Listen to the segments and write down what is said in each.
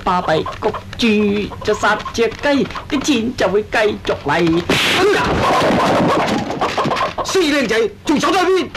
巴閉焗住就殺隻雞，啲錢就會繼續嚟。死靚仔，仲走咗去邊？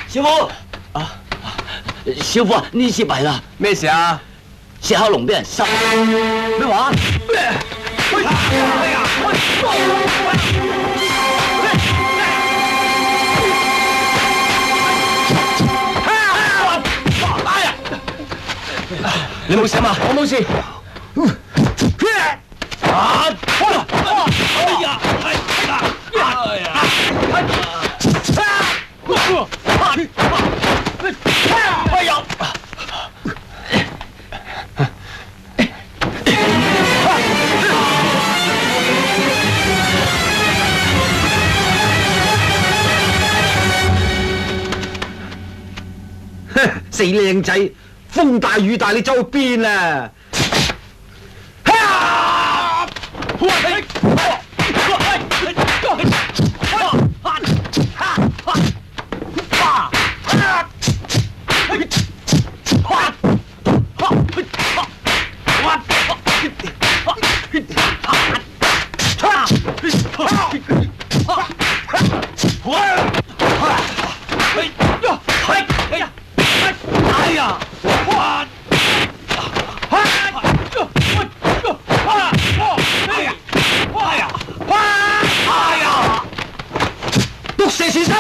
小夫啊，小夫啊，呢次弊啦！咩事啊？石口龍俾人塞。咩話？你冇事嘛？我冇事。死靚仔，風大雨大，你走去邊啊？毒蛇前身，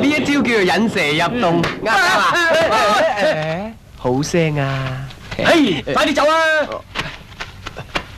呢一招叫做引蛇入洞，啱啦！好聲啊！嘿，快啲走啊！